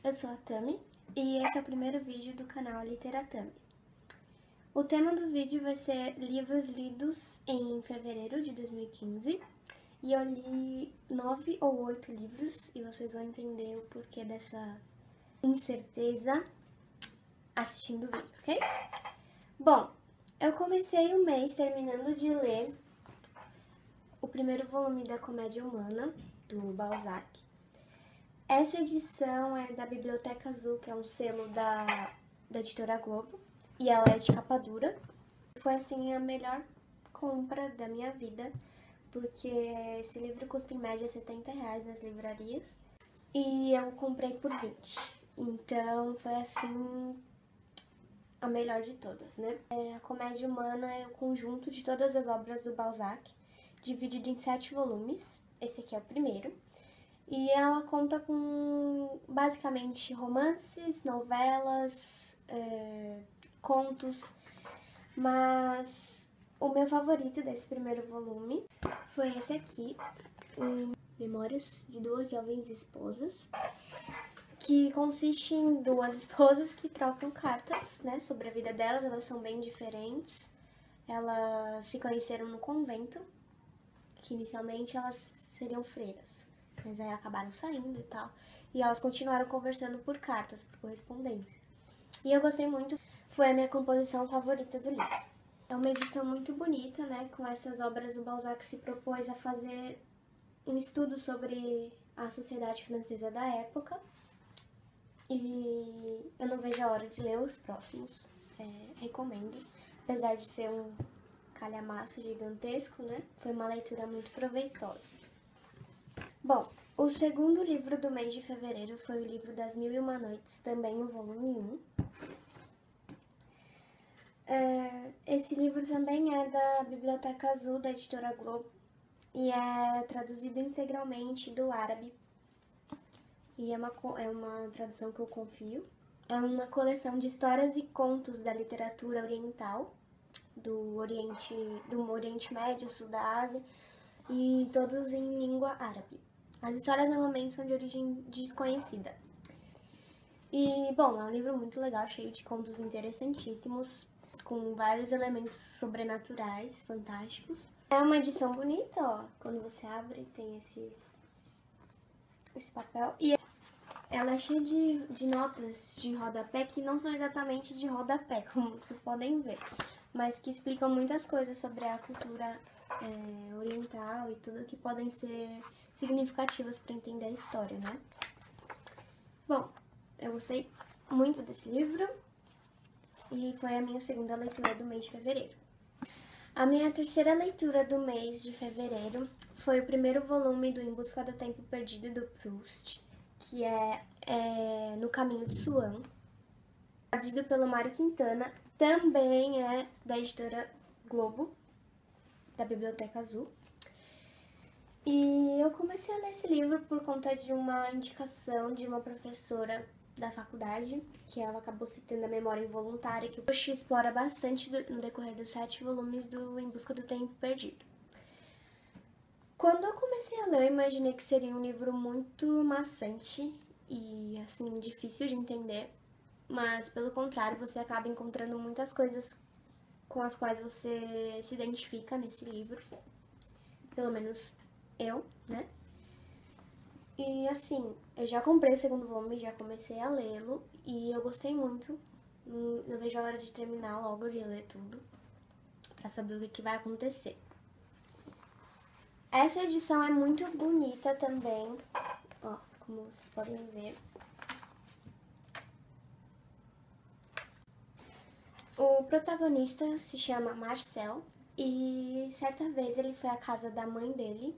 eu sou a Tami e esse é o primeiro vídeo do canal Literatami. O tema do vídeo vai ser livros lidos em fevereiro de 2015 e eu li 9 ou 8 livros e vocês vão entender o porquê dessa incerteza assistindo o vídeo, ok? Bom, eu comecei o mês terminando de ler o primeiro volume da Comédia Humana, do Balzac. Essa edição é da Biblioteca Azul, que é um selo da editora Globo, e ela é de capa dura. Foi, assim, a melhor compra da minha vida, porque esse livro custa em média R$70 nas livrarias, e eu comprei por 20. Então, foi, assim, a melhor de todas, né? A Comédia Humana é o conjunto de todas as obras do Balzac, dividido em 7 volumes. Esse aqui é o primeiro. E ela conta com, basicamente, romances, novelas, contos, mas o meu favorito desse primeiro volume foi esse aqui, Memórias de Duas Jovens Esposas, que consiste em duas esposas que trocam cartas, né, sobre a vida delas. Elas são bem diferentes. Elas se conheceram no convento, que inicialmente elas seriam freiras, mas aí acabaram saindo e tal. E elas continuaram conversando por cartas, por correspondência. E eu gostei muito, foi a minha composição favorita do livro. É uma edição muito bonita, né? Com essas obras do Balzac, se propôs a fazer um estudo sobre a sociedade francesa da época. E eu não vejo a hora de ler os próximos, recomendo. Apesar de ser um calhamaço gigantesco, né? Foi uma leitura muito proveitosa. Bom, o segundo livro do mês de fevereiro foi o livro das Mil e Uma Noites, também o volume 1. Esse livro também é da Biblioteca Azul, da editora Globo, e é traduzido integralmente do árabe. E é uma tradução que eu confio. É uma coleção de histórias e contos da literatura oriental, do Oriente Médio, Sul da Ásia, e todos em língua árabe. As histórias normalmente são de origem desconhecida. E, bom, é um livro muito legal, cheio de contos interessantíssimos, com vários elementos sobrenaturais, fantásticos. É uma edição bonita, ó, quando você abre tem esse papel. E ela é cheia de notas de rodapé que não são exatamente de rodapé, como vocês podem ver, mas que explicam muitas coisas sobre a cultura oriental e tudo que podem ser significativas para entender a história, né? Bom, eu gostei muito desse livro e foi a minha segunda leitura do mês de fevereiro. A minha terceira leitura do mês de fevereiro foi o primeiro volume do Em Busca do Tempo Perdido, do Proust, que é No Caminho de Swan, traduzido pelo Mário Quintana, também é da editora Globo, da Biblioteca Azul. E eu comecei a ler esse livro por conta de uma indicação de uma professora da faculdade, que ela acabou citando a memória involuntária, que o Proust explora bastante no decorrer dos 7 volumes do Em Busca do Tempo Perdido. Quando eu comecei a ler, eu imaginei que seria um livro muito maçante e, assim, difícil de entender, mas, pelo contrário, você acaba encontrando muitas coisas com as quais você se identifica nesse livro, pelo menos eu, né? E, assim, eu já comprei o segundo volume, já comecei a lê-lo e eu gostei muito. Não vejo a hora de terminar logo de ler tudo, pra saber o que vai acontecer. Essa edição é muito bonita também, ó, como vocês podem ver. O protagonista se chama Marcel e certa vez ele foi à casa da mãe dele,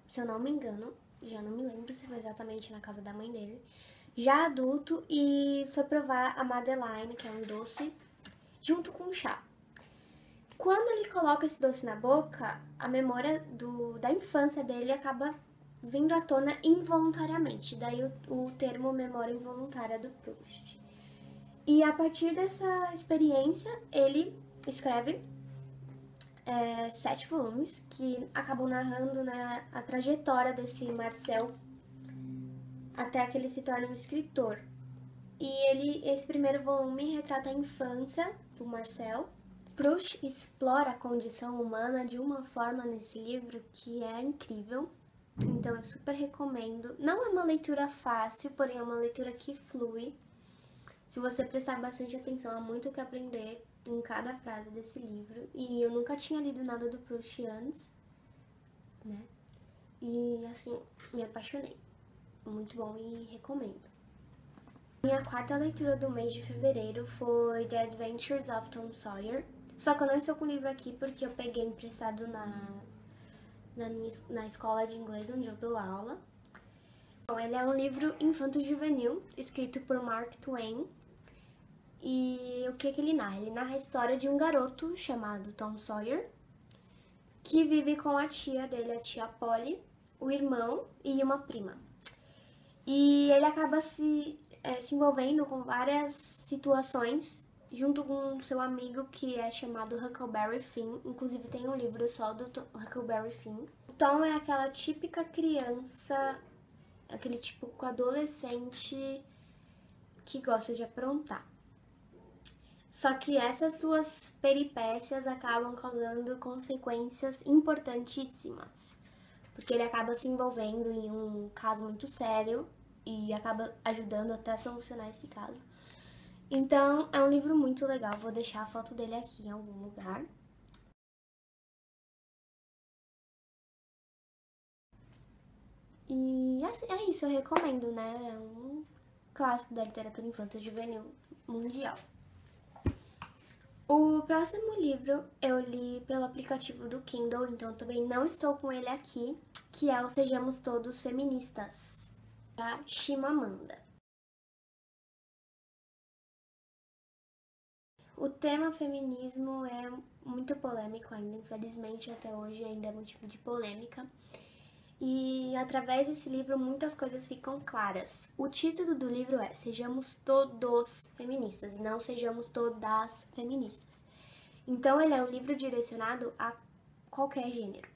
se eu não me engano, já não me lembro se foi exatamente na casa da mãe dele, já adulto, e foi provar a Madeleine, que é um doce, junto com o chá. Quando ele coloca esse doce na boca, a memória da infância dele acaba vindo à tona involuntariamente, daí o termo memória involuntária do Proust. E a partir dessa experiência, ele escreve 7 volumes que acabam narrando, né, a trajetória desse Marcel até que ele se torne um escritor. E esse primeiro volume retrata a infância do Marcel. Proust explora a condição humana de uma forma nesse livro que é incrível. Então eu super recomendo. Não é uma leitura fácil, porém é uma leitura que flui. Se você prestar bastante atenção, há muito o que aprender em cada frase desse livro. E eu nunca tinha lido nada do Proust antes, né? E assim, me apaixonei. Muito bom e recomendo. Minha quarta leitura do mês de fevereiro foi The Adventures of Tom Sawyer. Só que eu não estou com o livro aqui porque eu peguei emprestado na escola de inglês onde eu dou aula. Bom, ele é um livro infanto-juvenil, escrito por Mark Twain. E o que ele narra? Ele narra a história de um garoto chamado Tom Sawyer, que vive com a tia dele, a tia Polly, o irmão e uma prima. E ele acaba se envolvendo com várias situações junto com seu amigo que é chamado Huckleberry Finn. Inclusive tem um livro só do Huckleberry Finn. O Tom é aquela típica criança, aquele típico adolescente que gosta de aprontar. Só que essas suas peripécias acabam causando consequências importantíssimas, porque ele acaba se envolvendo em um caso muito sério e acaba ajudando até a solucionar esse caso. Então, é um livro muito legal, vou deixar a foto dele aqui em algum lugar. E é isso, eu recomendo, né? É um clássico da literatura infanto-juvenil mundial. O próximo livro eu li pelo aplicativo do Kindle, então também não estou com ele aqui, que é o Sejamos Todos Feministas, da Chimamanda. O tema feminismo é muito polêmico ainda, infelizmente até hoje ainda é motivo de polêmica. E através desse livro muitas coisas ficam claras. O título do livro é Sejamos Todos Feministas, e não Sejamos Todas Feministas. Então ele é um livro direcionado a qualquer gênero.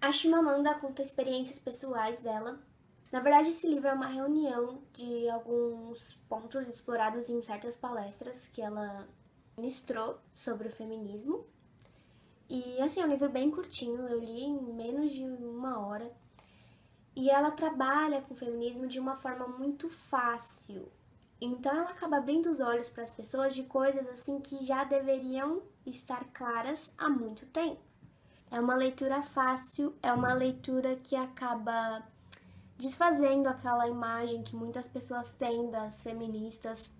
A Chimamanda conta experiências pessoais dela. Na verdade, esse livro é uma reunião de alguns pontos explorados em certas palestras que ela ministrou sobre o feminismo. E assim, é um livro bem curtinho, eu li em menos de 1 hora. E ela trabalha com o feminismo de uma forma muito fácil. Então ela acaba abrindo os olhos para as pessoas de coisas assim que já deveriam estar claras há muito tempo. É uma leitura fácil, é uma leitura que acaba desfazendo aquela imagem que muitas pessoas têm das feministas,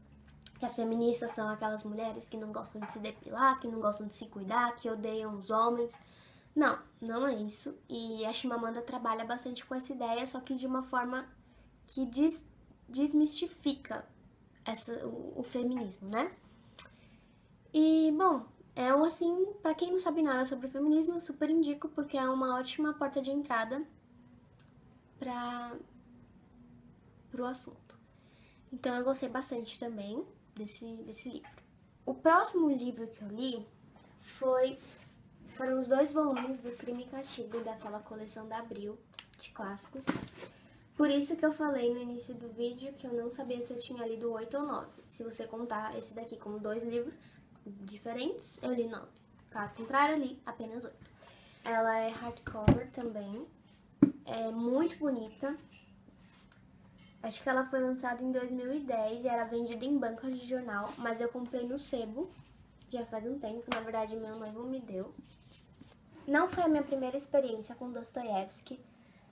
que as feministas são aquelas mulheres que não gostam de se depilar, que não gostam de se cuidar, que odeiam os homens. Não, não é isso. E a Chimamanda trabalha bastante com essa ideia, só que de uma forma que desmistifica o feminismo, né? E, bom, assim, pra quem não sabe nada sobre o feminismo, eu super indico, porque é uma ótima porta de entrada pro assunto. Então eu gostei bastante também desse livro. O próximo livro que eu li foram os 2 volumes do Crime e Castigo, daquela coleção da Abril, de clássicos. Por isso que eu falei no início do vídeo que eu não sabia se eu tinha lido 8 ou 9. Se você contar esse daqui como 2 livros diferentes, eu li 9. Caso contrário, eu li apenas 8. Ela é hardcover também, é muito bonita. Acho que ela foi lançada em 2010 e era vendida em bancas de jornal, mas eu comprei no sebo, já faz um tempo, na verdade meu noivo me deu. Não foi a minha primeira experiência com Dostoiévski,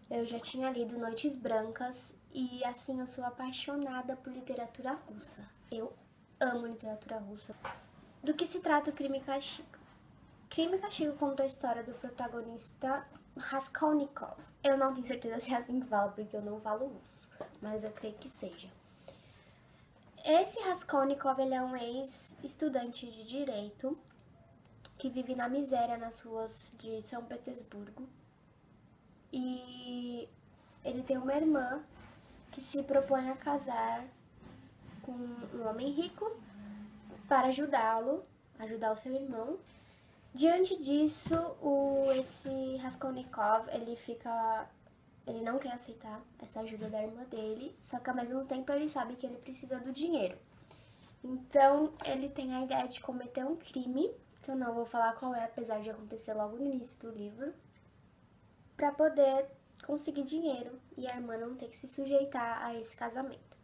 eu já tinha lido Noites Brancas e assim eu sou apaixonada por literatura russa. Eu amo literatura russa. Do que se trata o Crime e Castigo? Crime e Castigo conta a história do protagonista Raskolnikov. Eu não tenho certeza se é assim que fala, porque eu não falo russo, mas eu creio que seja. Esse Raskolnikov, ele é um ex-estudante de direito que vive na miséria nas ruas de São Petersburgo. E ele tem uma irmã que se propõe a casar com um homem rico para ajudar o seu irmão. Diante disso, esse Raskolnikov, ele ele não quer aceitar essa ajuda da irmã dele, só que ao mesmo tempo ele sabe que ele precisa do dinheiro. Então ele tem a ideia de cometer um crime, que eu não vou falar qual é, apesar de acontecer logo no início do livro, pra poder conseguir dinheiro e a irmã não ter que se sujeitar a esse casamento.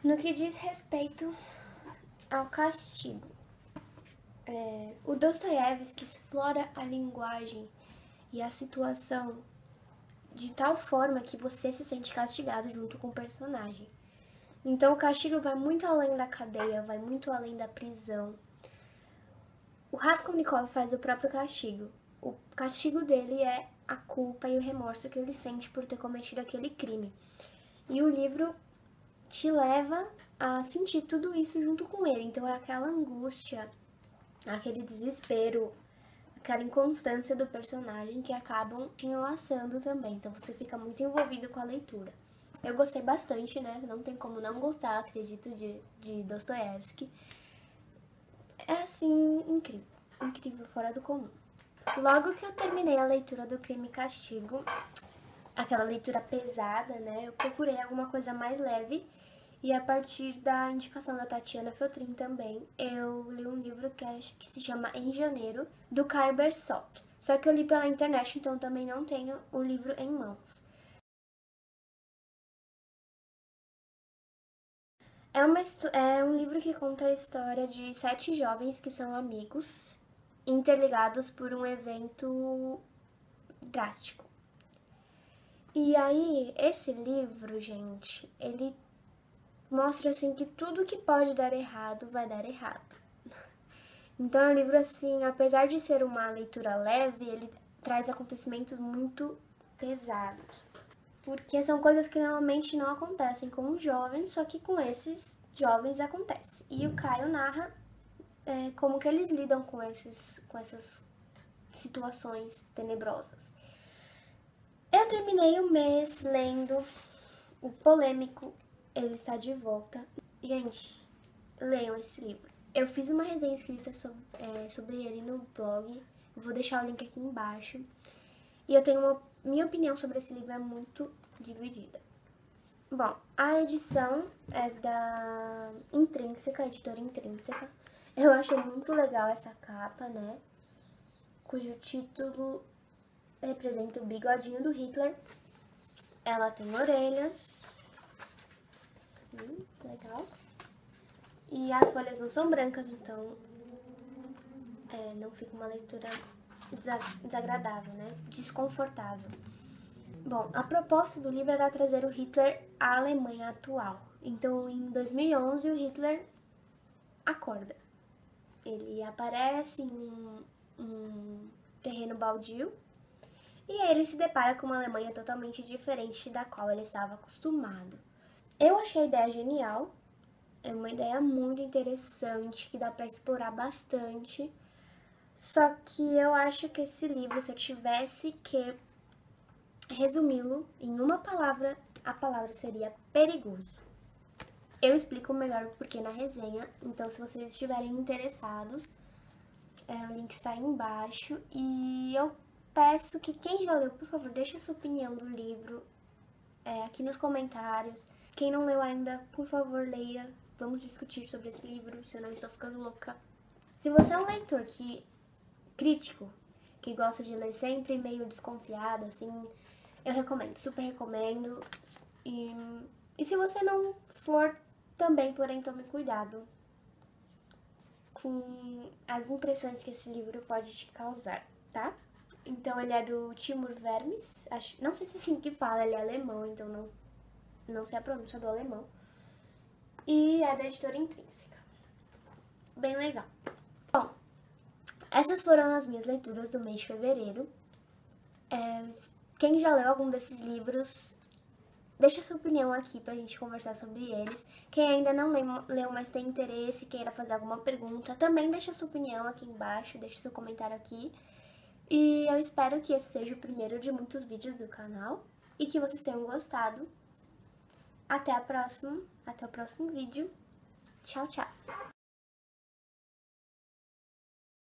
No que diz respeito ao castigo, o Dostoiévski explora a linguagem e a situação de tal forma que você se sente castigado junto com o personagem. Então o castigo vai muito além da cadeia, vai muito além da prisão. O Raskolnikov faz o próprio castigo. O castigo dele é a culpa e o remorso que ele sente por ter cometido aquele crime. E o livro te leva a sentir tudo isso junto com ele. Então é aquela angústia, aquele desespero, aquela inconstância do personagem que acabam te enlaçando também. Então você fica muito envolvido com a leitura. Eu gostei bastante, né? Não tem como não gostar, acredito, de Dostoiévski. É, assim, incrível. Incrível, fora do comum. Logo que eu terminei a leitura do Crime e Castigo, aquela leitura pesada, né? Eu procurei alguma coisa mais leve. E a partir da indicação da Tatiana Feltrin também, eu li um livro que se chama Em Janeiro, do Caio Bersot. Só que eu li pela internet, então também não tenho o livro em mãos. É um livro que conta a história de 7 jovens que são amigos, interligados por um evento drástico. E aí, esse livro, gente, ele mostra, assim, que tudo que pode dar errado, vai dar errado. Então é um livro, assim, apesar de ser uma leitura leve, ele traz acontecimentos muito pesados. Porque são coisas que normalmente não acontecem com os jovens, só que com esses jovens acontece. E o Caio narra como que eles lidam com essas situações tenebrosas. Eu terminei o mês lendo o polêmico Ele Está de Volta. Gente, leiam esse livro. Eu fiz uma resenha escrita sobre ele no blog, vou deixar o link aqui embaixo. E eu tenho minha opinião sobre esse livro é muito dividida. Bom, a edição é da Intrínseca, editora Intrínseca. Eu achei muito legal essa capa, né? Cujo título representa o bigodinho do Hitler. Ela tem orelhas. Legal. E as folhas não são brancas, então não fica uma leitura desagradável, né? Desconfortável. Bom, a proposta do livro era trazer o Hitler à Alemanha atual. Então, em 2011, o Hitler acorda. Ele aparece em um terreno baldio e aí ele se depara com uma Alemanha totalmente diferente da qual ele estava acostumado. Eu achei a ideia genial, é uma ideia muito interessante, que dá para explorar bastante. Só que eu acho que esse livro, se eu tivesse que resumi-lo em uma palavra, a palavra seria perigoso. Eu explico melhor o porquê na resenha, então se vocês estiverem interessados, o link está aí embaixo. E eu peço que quem já leu, por favor, deixe a sua opinião do livro aqui nos comentários. Quem não leu ainda, por favor, leia. Vamos discutir sobre esse livro, se eu não estou ficando louca. Se você é um leitor crítico, que gosta de ler sempre meio desconfiado, assim, eu recomendo, super recomendo. E se você não for, também, porém, tome cuidado com as impressões que esse livro pode te causar, tá? Então, ele é do Timur Vermes, não sei se é assim que fala, ele é alemão, então não sei a pronúncia do alemão. E é da editora Intrínseca. Bem legal. Bom, essas foram as minhas leituras do mês de fevereiro. Quem já leu algum desses livros, deixa sua opinião aqui pra gente conversar sobre eles. Quem ainda não leu, mas tem interesse, queira fazer alguma pergunta, também deixa sua opinião aqui embaixo, deixa seu comentário aqui. E eu espero que esse seja o primeiro de muitos vídeos do canal e que vocês tenham gostado. Até o próximo vídeo. Tchau, tchau!